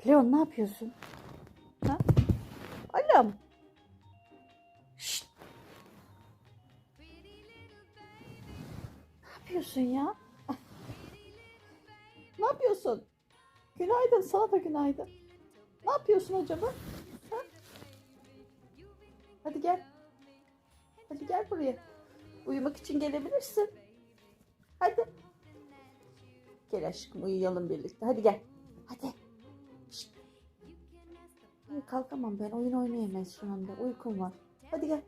Leon ne yapıyorsun? Ha? Oğlum. Şşt. Ne yapıyorsun ya? Ne yapıyorsun? Günaydın, sana da günaydın. Ne yapıyorsun acaba? Ha? Hadi gel. Hadi gel buraya. Uyumak için gelebilirsin. Hadi. Gel aşkım, uyuyalım birlikte. Hadi gel. Hadi. Şşt. Kalkamam ben. Oyun oynayamayız şu anda. Uykum var. Hadi gel.